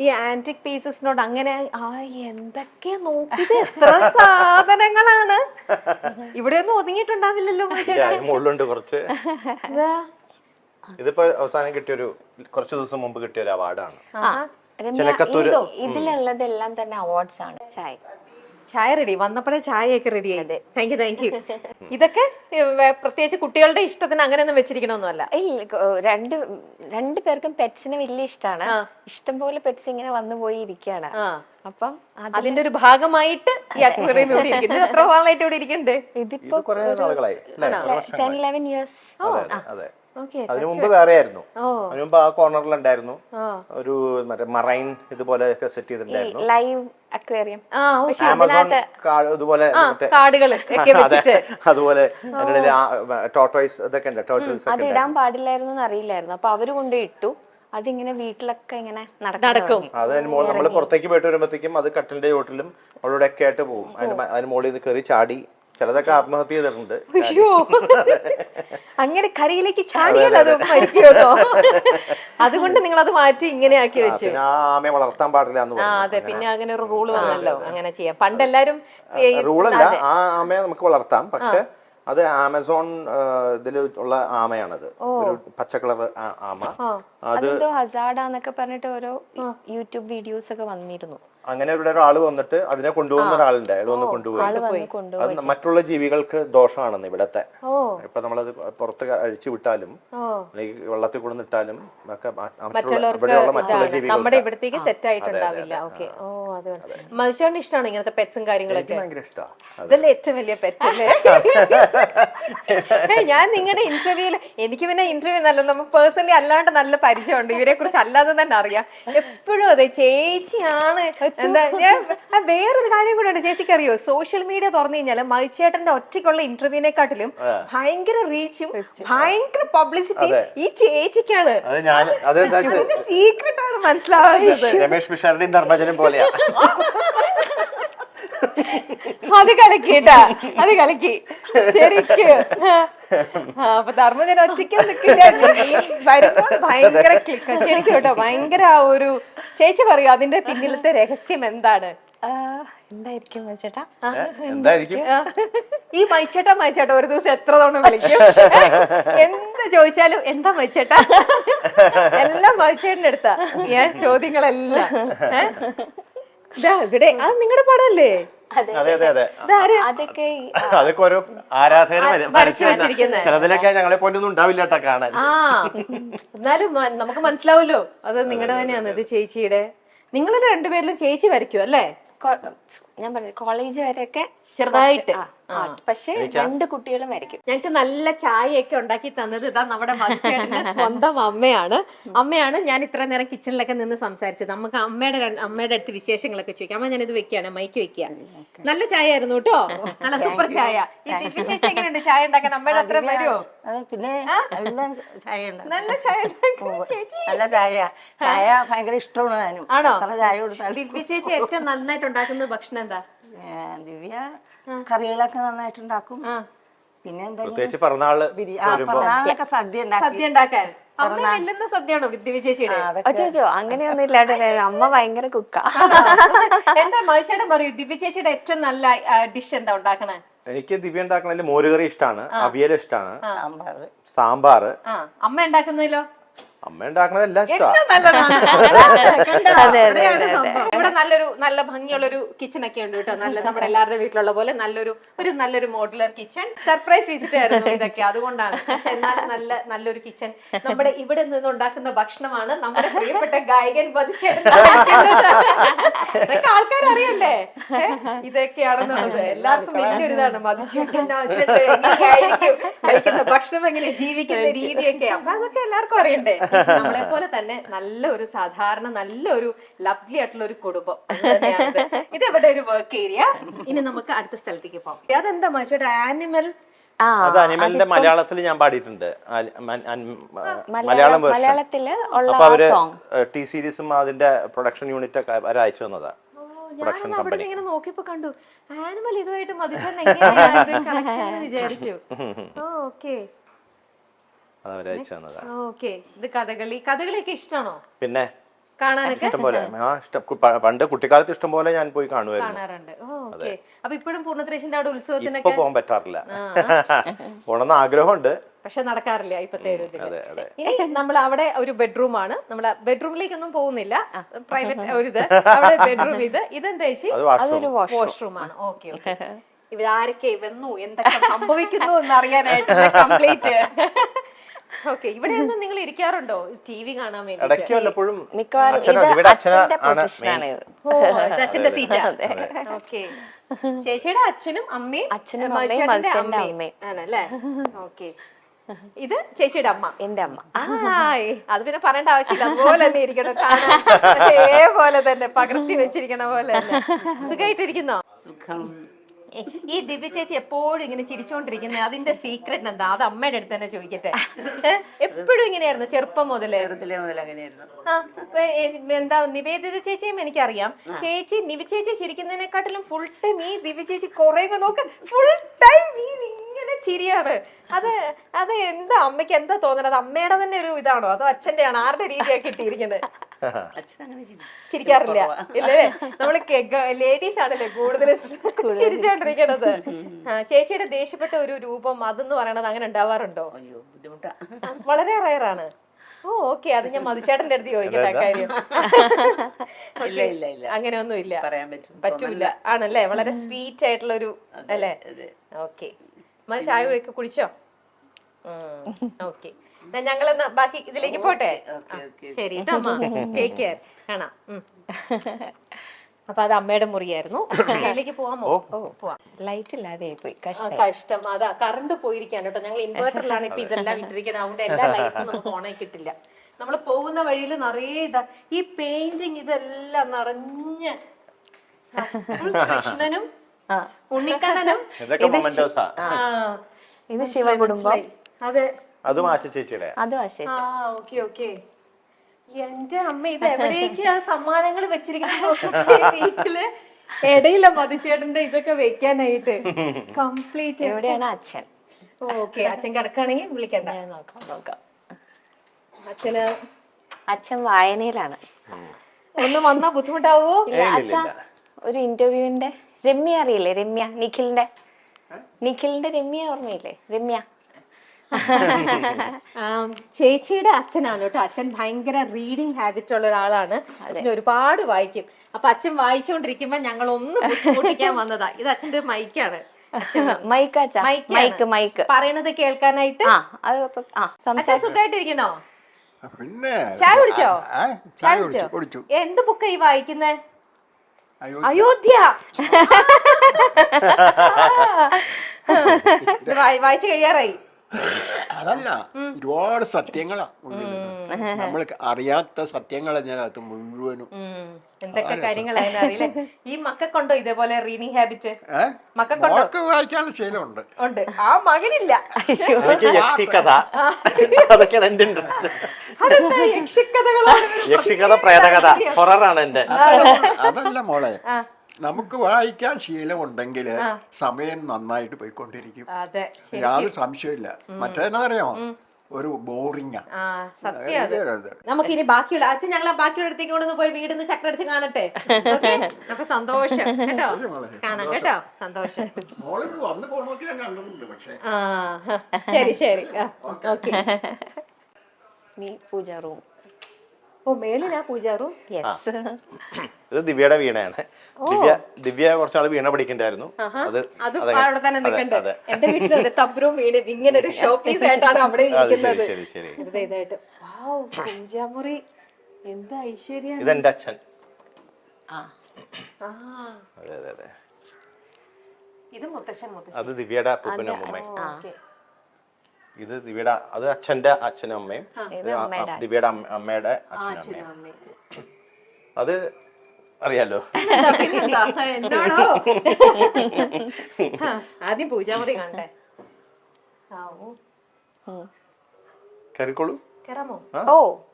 ഈ ആന്റിക് പീസസിനോട് അങ്ങനെ എന്തൊക്കെയാ നോക്കിയത്, എത്ര സാധനങ്ങളാണ്. ഇവിടെ ഒന്നും ഒതുങ്ങിയിട്ടുണ്ടാവില്ലല്ലോ മുകളിലുണ്ട് കുറച്ച്. ഇതിപ്പോ അവസാനം കിട്ടിയൊരു കുറച്ച് ദിവസം മുമ്പ് കിട്ടിയ ഒരു അവാർഡാണ്. ഇതിലുള്ളതെല്ലാം തന്നെ അവാർഡ്സ് ആണ്. ചായ റെഡി, വന്നപ്പോഴേ ചായയൊക്കെ റെഡി ആയത്. Thank you thank you. ഇതൊക്കെ പ്രത്യേകിച്ച് കുട്ടികളുടെ ഇഷ്ടത്തിന് അങ്ങനെയൊന്നും വെച്ചിരിക്കണമെന്നല്ല. രണ്ടു പേർക്കും പെറ്റ്സിനെ വലിയ ഇഷ്ടമാണ്. ഇഷ്ടം പോലെ പെറ്റ്സ് ഇങ്ങനെ വന്നു പോയി ഇരിക്കുകയാണ്. അപ്പം അതിന്റെ ഒരു ഭാഗമായിട്ട് ഈ അക്വേറിയം ഇവിടെ ഇരിക്കുന്നത്. എത്ര നാളായിട്ട് ഇവിടെ ഇരിക്കുന്നുണ്ട്? ഇതിപ്പോ 10-11 years. അതിനു മുമ്പ് വേറെ ആയിരുന്നു. അതിനു മുമ്പ് ആ കോർണറിലുണ്ടായിരുന്നു ഒരു മറ്റേ മറൈൻ ഇതുപോലെ സെറ്റ് ചെയ്തിട്ടുണ്ടായിരുന്നു, ലൈവ് അക്വേറിയം. ആമസോൺ ഇതുപോലെ അതുപോലെ ടോർട്ടോയ്സ് ഇതൊക്കെ ഉണ്ട്. ടോർട്ടോയ്സ് അത് ഇടാൻ പാടില്ലായിരുന്നു അറിയില്ലായിരുന്നു. അപ്പൊ അവര് കൊണ്ട് ഇട്ടു. അതിങ്ങനെ വീട്ടിലൊക്കെ ഇങ്ങനെ നടക്കും. അത് നമ്മൾ പുറത്തേക്ക് പോയിട്ട് വരുമ്പോഴത്തേക്കും അത് കട്ടിലിന്റെ ചോട്ടിലും അവിടെ ഒക്കെ ആയിട്ട് പോകും. അതിന് മുകളിൽ നിന്ന് കയറി ചാടി ചിലതൊക്കെ ആത്മഹത്യ ചെയ്തിട്ടുണ്ട്. അങ്ങനെ കരയിലേക്ക് ചാടിയാൽ അത് മരിക്കുമോ? അതുകൊണ്ട് നിങ്ങൾ അത് മാറ്റി ഇങ്ങനെ ആക്കി വെച്ചു. ആമയെ വളർത്താൻ പാടില്ല. അതെ, പിന്നെ അങ്ങനെ ഒരു റൂൾ വന്നല്ലോ, അങ്ങനെ ചെയ്യാം. പണ്ട് എല്ലാരും റൂളല്ല, ആ ആമയെ നമുക്ക് വളർത്താം, പക്ഷെ അത് ആമസോൺ ഇതിൽ ഉള്ള ആമയാണത്. ഒരു പച്ച കളർ ആമ. അത് ഹസാർഡാന്നൊക്കെ പറഞ്ഞിട്ട് ഓരോ യൂട്യൂബ് വീഡിയോസ് ഒക്കെ വന്നിരുന്നു. അങ്ങനെ ഇവിടെ ഒരാൾ വന്നിട്ട് അതിനെ കൊണ്ടുപോകുന്ന ഒരാളുണ്ട്. അയാൾ വന്ന് കൊണ്ടുപോയി. അത് മറ്റുള്ള ജീവികൾക്ക് ദോഷമാണെന്ന് ഇവിടത്തെ. ഇപ്പൊ നമ്മളത് പുറത്ത് അഴിച്ചു വിട്ടാലും വെള്ളത്തിൽ കൊണ്ടുവന്നിട്ടാലും നമ്മുടെ ഇവിടത്തേക്ക് സെറ്റ് ആയിട്ടുണ്ടാവില്ല. ഓക്കെ. ഓ, അതുകൊണ്ട് മനുഷ്യന് ഇഷ്ടമാണ് ഇങ്ങനത്തെ പെറ്റ്സും കാര്യങ്ങളൊക്കെ. ഭയങ്കര ഇഷ്ടമാണ്. ഇതല്ലേ ഏറ്റവും വലിയ പെറ്റ് അല്ലേ? ഞാൻ നിങ്ങളുടെ ഇന്റർവ്യൂല്, എനിക്ക് പിന്നെ ഇന്റർവ്യൂ നല്ല, നമുക്ക് പേഴ്സണലി അല്ലാണ്ട് നല്ല പരിചയമുണ്ട്, ഇവരെ കുറിച്ച് അല്ലാതെ തന്നെ അറിയാം. എപ്പോഴും അതെ ചേച്ചിയാണ്. എന്താ, ഞാൻ വേറൊരു കാര്യം കൂടെ ഉണ്ട്, ചേച്ചിക്ക് അറിയോ? സോഷ്യൽ മീഡിയ തുറന്നു കഴിഞ്ഞാല് മൈച്ചേട്ടന്റെ ഒറ്റയ്ക്കുള്ള ഇന്റർവ്യൂവിനെക്കാട്ടിലും ഭയങ്കര റീച്ചും ഭയങ്കര പബ്ലിസിറ്റി ഈ ചേച്ചിക്കാണ്. സീക്രട്ട് ആണ് മനസ്സിലാവുന്നത്. രമേഷ് പിഷാരുടെയും ധർമ്മജനും പോലെയാ. അത് കലക്കിട്ടാ, അത് കലക്കി ശരിക്ക്. അപ്പൊ ധർമ്മജൻ ഒറ്റയ്ക്ക് വരുമ്പോൾ ഭയങ്കര ക്ലിക്ക് ശരിക്കും കേട്ടോ. ഭയങ്കര ഒരു ചേച്ചി പറയൂ, അതിന്റെ പിന്നിലത്തെ രഹസ്യം എന്താണ്? എന്തായിരിക്കും മൈച്ചേട്ടാ? ഈ മൈച്ചേട്ടാ ഒരു ദിവസം എത്ര തവണ വിളിക്കും? എന്ത് ചോദിച്ചാലും എന്താ മൈച്ചേട്ടാ, എല്ലാം മൈച്ചേട്ടന്റെ അടുത്താ ചോദ്യങ്ങളെല്ലാം. ഇവിടെ അത് നിങ്ങളുടെ പടമല്ലേ? അതൊക്കെ ഓരോ ആരാധകര് ചിലതിലൊക്കെ ഞങ്ങളെ പോലൊന്നും ഉണ്ടാവില്ല കാണാൻ. എന്നാലും നമുക്ക് മനസ്സിലാവല്ലോ അത് നിങ്ങളുടെ തന്നെയാണ്. ഇത് ചേച്ചിയുടെ, നിങ്ങൾ രണ്ടുപേരിലും ചേച്ചി വരയ്ക്കും അല്ലേ? ഞാൻ പറഞ്ഞു കോളേജ് വരെയൊക്കെ ചെറുതായിട്ട്. പക്ഷെ രണ്ട് കുട്ടികളും വരയ്ക്കും. ഞങ്ങക്ക് നല്ല ചായയൊക്കെ ഉണ്ടാക്കി തന്നത് ഇതാ നമ്മുടെ മധുചേട്ടന്റെ സ്വന്തം അമ്മയാണ്. ഞാൻ ഇത്ര നേരം കിച്ചണിലൊക്കെ നിന്ന് സംസാരിച്ചത്. നമുക്ക് അമ്മയുടെ അടുത്ത് വിശേഷങ്ങളൊക്കെ ചോദിക്കാം. അമ്മ ഞാനിത് വെക്കാണ്, മൈക്ക് വെക്കുക. നല്ല ചായ ആയിരുന്നു കേട്ടോ, നല്ല സൂപ്പർ ചായ. ചേച്ചി എങ്ങനെയുണ്ട് ചായ ഉണ്ടാക്കാൻ? അമ്മയുടെ അത്ര വരുമോ? പിന്നെ ചായ നല്ല ചായ നല്ല ചായ ഭയങ്കര ഇഷ്ടമാണ്. ആണോ? ദിവ്യ ചേച്ചി ഏറ്റവും നന്നായിട്ട് ഉണ്ടാക്കുന്ന ഭക്ഷണം എന്താ? ദിവ്യ കറികളൊക്കെ നന്നായിട്ടുണ്ടാക്കും. പിന്നെ പ്രത്യേകിച്ച് പിറന്നാളിനൊക്കെ സദ്യ ഉണ്ടാക്കാൻ സദ്യയാണോ ദിവ്യ ചേച്ചിയുടെ? ചോദിച്ചോ? അങ്ങനെയൊന്നും ഇല്ലാണ്ട് അമ്മ ഭയങ്കര കുക്കാ. എന്താ മനുഷ്യടം പറയൂ, ദിവ്യ ചേച്ചിയുടെ ഏറ്റവും നല്ല ഡിഷ് എന്താ ഉണ്ടാക്കണേ? എനിക്ക് ദിവ്യ ഉണ്ടാക്കണതിൽ മോരുകറി ഇഷ്ടമാണ്, അവിയൽ ഇഷ്ടമാണ്, സാമ്പാറ്. അമ്മ ഉണ്ടാക്കുന്നതിലോ? അമ്മ ഉണ്ടാക്കണതെല്ലാം ഇഷ്ടമാണ്. ഇവിടെ നല്ല ഭംഗിയുള്ളൊരു കിച്ചൺ ഒക്കെ ഉണ്ട് കേട്ടോ. നല്ല നമ്മുടെ എല്ലാവരുടെ വീട്ടിലുള്ള പോലെ നല്ലൊരു മോഡുലർ കിച്ചൺ. സർപ്രൈസ് വിസിറ്റ് ആയിരുന്നു ഇതൊക്കെ, അതുകൊണ്ടാണ്. പക്ഷെ എന്നാലും നല്ലൊരു കിച്ചൺ. നമ്മുടെ ഇവിടെ നിന്ന് ഉണ്ടാക്കുന്ന ഭക്ഷണമാണ് നമ്മുടെ പ്രിയപ്പെട്ട ഗായകൻ മധുചേട്ടൻ. ഇതൊക്കെ ആൾക്കാർ അറിയണ്ടേ ഇതൊക്കെയാണെന്നുള്ളത്. എല്ലാവർക്കും വലിയൊരു ഇതാണ് മധുചേട്ടൻ കഴിക്കുന്ന ഭക്ഷണം, എങ്ങനെ ജീവിക്കുന്ന രീതിയൊക്കെ. അപ്പൊ അതൊക്കെ എല്ലാവർക്കും അറിയണ്ടേ. നമ്മളെ പോലെ തന്നെ നല്ലൊരു സാധാരണ നല്ലൊരു ലവ്ലി ആയിട്ടുള്ള ഒരു കുടുംബം. ഇത് ഇവിടെ ഒരു വർക്ക് ഏരിയ. ഇനി നമുക്ക് അടുത്ത സ്ഥലത്തേക്ക് പോകാം. അതെന്താ മനുഷ്യരുടെ ആനിമൽ? അത് അനിമലിന്റെ മലയാളത്തിൽ ഞാൻ പാടിയിട്ടുണ്ട്, മലയാളം മലയാളത്തില്. അപ്പൊ അവര് ടി സീരീസും അതിന്റെ പ്രൊഡക്ഷൻ യൂണിറ്റ് ഒക്കെ അവര് അയച്ചു തന്നതാ. ഞാൻ അവിടെ ഇങ്ങനെ നോക്കിയപ്പോ കണ്ടു ആനിമൽ ഇതുമായിട്ട് വിചാരിച്ചു. ഇത് കഥകളിയൊക്കെ ഇഷ്ടമാണോ? പിന്നെ കാണാനൊക്കെ ഇഷ്ടംപോലെ പണ്ട് കുട്ടിക്കാലത്ത് ഇഷ്ടംപോലെ ഞാൻ പോയി കാണുമായിരുന്നു. കാണാറുണ്ട്. ഓക്കെ. അപ്പൊ ഇപ്പോഴും പൂർണ്ണത്രേശിന്റെ അവിടെ ഇപ്പൊ ഉത്സവത്തിനൊക്കെ പോകാൻ പറ്റാറില്ല. പോണെന്ന് ആഗ്രഹമുണ്ട്, പക്ഷെ നടക്കാറില്ല ഇപ്പത്തെ ഒരു ഇതില്. അതെ അതെ. ഇനി നമ്മൾ അവിടെ ഒരു ബെഡ്റൂം ആണ്. നമ്മളെ ബെഡ്റൂമിലേക്കൊന്നും പോകുന്നില്ല, പ്രൈവറ്റ് ഒരു ഇത് അവിടെ ബെഡ്റൂം. ഇതെന്താ ചേച്ചി? അത് വാഷ്റൂം. വാഷ്റൂം ആണ്. Okay okay. ഇവരാരൊക്കെ വന്നു, എന്തൊക്കെ സംഭവിക്കുന്നു എന്ന് അറിയാനായിട്ട് കംപ്ലീറ്റ്. ഓക്കെ. ഇവിടെ ഒന്നും നിങ്ങൾ ഇരിക്കാറുണ്ടോ ടി വി കാണാൻ വേണ്ടി? ഇടയ്ക്ക് വല്ലപ്പോഴും മിക്കവാറും അച്ഛനോ ഇത് ഇവിടെ അച്ഛന്റെ അച്ഛനാണ് പൊസിഷനാണ് ഇത്. അച്ഛന്റെ സീറ്റാ. ഓക്കെ. ചേച്ചിയുടെ അച്ഛനും അമ്മയും അച്ഛനും അമ്മയും മത്സ്യന്റെ അമ്മയും ആണല്ലേ? ഓക്കെ. ഇത് ചേച്ചിയുടെ അമ്മ, എന്റെ അമ്മ. അത് പിന്നെ പറയേണ്ട ആവശ്യമില്ല, അതുപോലെ തന്നെ ഇരിക്കണം, കാണാൻ അതേപോലെ തന്നെ പകർത്തി വെച്ചിരിക്കണ പോലെ തന്നെ. സുഖമായിട്ടിരിക്കുന്നോ? സുഖം. ഈ ദിവ്യ ചേച്ചി എപ്പോഴും ഇങ്ങനെ ചിരിച്ചോണ്ടിരിക്കുന്നത്, അതിന്റെ സീക്രട്ട് എന്താ? അത് അമ്മയുടെ അടുത്ത് തന്നെ ചോദിക്കട്ടെ. എപ്പോഴും ഇങ്ങനെയായിരുന്നു ചെറുപ്പം മുതലേ? ചെറുതിലെ മുതൽ അങ്ങനെയായിരുന്നു. എന്താ നിവേദിത ചേച്ചിയും എനിക്കറിയാം. ചേച്ചി നിവി ചേച്ചി ചിരിക്കുന്നതിനെക്കാട്ടിലും ഫുൾ ടൈം ഈ ദിവ്യ ചേച്ചി കുറെ നോക്ക്, ഫുൾ ടൈം ഇങ്ങനെ ചിരിയാണ്. അത് അത് എന്താ അമ്മയ്ക്ക് എന്താ തോന്നുന്നത്? അമ്മയുടെ തന്നെ ഒരു ഇതാണോ അതോ അച്ഛന്റെ ആണോ? ആരുടെ രീതിയാക്കി ഇട്ടിരിക്കുന്നത്? ചിരിക്കാറില്ല ഇല്ലേ? നമ്മള് ലേഡീസ് ആണല്ലേ കൂടുതൽ ചിരിച്ചോണ്ടിരിക്കണത്. ചേച്ചിയുടെ ദേഷ്യപ്പെട്ട ഒരു രൂപം അതെന്ന് പറയണത് അങ്ങനെ ഉണ്ടാവാറുണ്ടോ? വളരെ റയറാണ്. ഓ ഓക്കെ. അത് ഞാൻ മധുചേട്ടന്റെ അടുത്ത് ചോദിക്കട്ടെ കാര്യം. അങ്ങനെയൊന്നും ഇല്ല, പറ്റൂല ആണല്ലേ? വളരെ സ്വീറ്റ് ആയിട്ടുള്ള ഒരു അല്ലേ? ഓക്കെ. ചായ ഒക്കെ കുടിച്ചോ? ഓക്കെ. ഞങ്ങളെന്നാ ബാക്കി ഇതിലേക്ക് പോട്ടെ. ശരി കേട്ടോ അമ്മ, ടേക്ക് കെയർ. കാണാം. അപ്പൊ അത് അമ്മയുടെ മുറിയായിരുന്നു. അതിലേക്ക് പോവാമോ? പോവാം. ലൈറ്റ് ഇല്ലാതെ പോയി, കഷ്ടം. അതാ കറണ്ട് പോയിരിക്കാണ് കേട്ടോ. ഞങ്ങൾ ഇൻവേർട്ടറിലാണ് ഇപ്പൊ ഇതെല്ലാം ഇട്ടിരിക്കുന്നത്. അതുകൊണ്ട് എല്ലാ ലൈറ്റ്സും നമുക്ക് ഓണായി കിട്ടില്ല. നമ്മൾ പോകുന്ന വഴിയിൽ നിറയെ ഇതാ ഈ പെയിന്റിങ് ഇതെല്ലാം നിറഞ്ഞ് കൃഷ്ണനും ഉണ്ണിക്കണ്ണനും. ഇത് ശിവകുടുംബം. അതെ, അതും ആശ ചേച്ചിയുടെ. അതും ആശേഷ. Okay okay. എന്റെ അമ്മ ഇത് എവിടേക്കാ സമ്മാനങ്ങൾ വെച്ചിരിക്കുന്നത് വീട്ടില്? ഇടയില മധുചേട്ടന്റെ ഇതൊക്കെ വെക്കാനായിട്ട് കംപ്ലീറ്റ്. എവിടെയാണ് അച്ഛൻ? ഓക്കെ. അച്ഛൻ കിടക്കാണെങ്കിൽ വിളിക്കണ്ട. നോക്കാം. അച്ഛൻ വായനയിലാണ്. ഒന്ന് വന്നാ ബുദ്ധിമുട്ടാവോ? അച്ഛ ഒരു ഇന്റർവ്യൂവിന്റെ രമ്യ അറിയില്ലേ? രമ്യ നിഖിലിന്റെ രമ്യ ഓർമ്മയില്ലേ? രമ്യ ചേച്ചിയുടെ അച്ഛനാണ് കേട്ടോ. അച്ഛൻ ഭയങ്കര റീഡിങ് ഹാബിറ്റ് ഉള്ള ഒരാളാണ്. അച്ഛൻ ഒരുപാട് വായിക്കും. അപ്പൊ അച്ഛൻ വായിച്ചുകൊണ്ടിരിക്കുമ്പോ ഞങ്ങൾ ഒന്ന് ബുദ്ധിമുട്ടിക്കാൻ വന്നതാ. ഇത് അച്ഛന്റെ മൈക്കാണ്. മൈക്ക് പറയണത് കേൾക്കാനായിട്ട്. അച്ഛൻ സുഖമായിട്ടിരിക്കണോ? പിന്നെ ചായ കുടിച്ചോ? ചായ കുടിച്ചു. എന്ത് ബുക്കാ ഈ വായിക്കുന്നേ? അയോധ്യ. വായിച്ചു കഴിയാറായി. അതല്ല, ഒരുപാട് സത്യങ്ങളാ നമ്മൾ അറിയാത്ത സത്യങ്ങൾ അതിനകത്ത് മുഴുവനും. എന്തൊക്കെ കാര്യങ്ങളായിരുന്നു അറിയില്ലേ? ഈ മക്കൾക്കുണ്ടോ ഇതേപോലെ റീഡിങ് ഹാബിറ്റ്? മക്കൾക്ക് വായിക്കാനുള്ള ശീലമുണ്ട്. ഉണ്ട്. ആ മകനില്ല. യക്ഷിക്കഥ, പ്രേതകഥ, ഹൊററാണ് എന്റെ. അതല്ല മോളെ, നമുക്ക് വായിക്കാൻ ശീലമുണ്ടെങ്കിൽ സമയം നന്നായിട്ട് പോയിക്കൊണ്ടിരിക്കും. യാതൊരു സംശയമില്ല. മറ്റേതെന്നറിയാമോ, ഒരു ബോറിംഗാ. നമുക്ക് ഇനി ബാക്കിയുള്ള അച്ഛൻ ഞങ്ങൾ ബാക്കിയുള്ള അടുത്തേക്ക് കൊണ്ടൊന്ന് പോയി വീടിന്ന് ചക്രടിച്ച് കാണട്ടെ. അപ്പൊ സന്തോഷം കേട്ടോ, കാണാം കേട്ടോ, സന്തോഷം. വന്നു പോകണമെങ്കിൽ ഞാൻ കണ്ടിട്ടുണ്ട്. പക്ഷേ ശരി ശരി. ഓക്കെ. നീ പൂജ റൂം. ഓ, മേളിലാ പൂജ റൂം. ഇത് ദിവ്യയുടെ വീണയാണ്. ദിവ്യ കുറച്ചാള് വീണ പഠിക്കണ്ടായിരുന്നു. അത് അവിടെ തന്നെ നിൽക്കണ്ടേ? എന്റെ വീട്ടിൽ തബ്രും വീണ് ഇങ്ങനെ ഒരു ഷോ പീസ് ആയിട്ടാണ് അവിടെ ഇരിക്കുന്നത്. ഇതായിട്ട് പൂജാമുറി എന്ത് ഐശ്വര്യം. ഇതെന്റെ അച്ഛൻ. ഇത് മുത്തശ്ശൻ. അത് ദിവ്യയുടെ അപ്പൂപ്പനും അമ്മൂമ്മയും. ഇത് ദിവ്യയുടെ, അത് അച്ഛന്റെ അച്ഛനും അമ്മയും. ദിവ്യയുടെ അമ്മയുടെ അച്ഛനും അമ്മയും. അത് അറിയാലോ. എന്നോടോ? ആദ്യം പൂജാമുറി കാണട്ടെ. കയറിക്കോളൂ. കേറാമോ? ഓ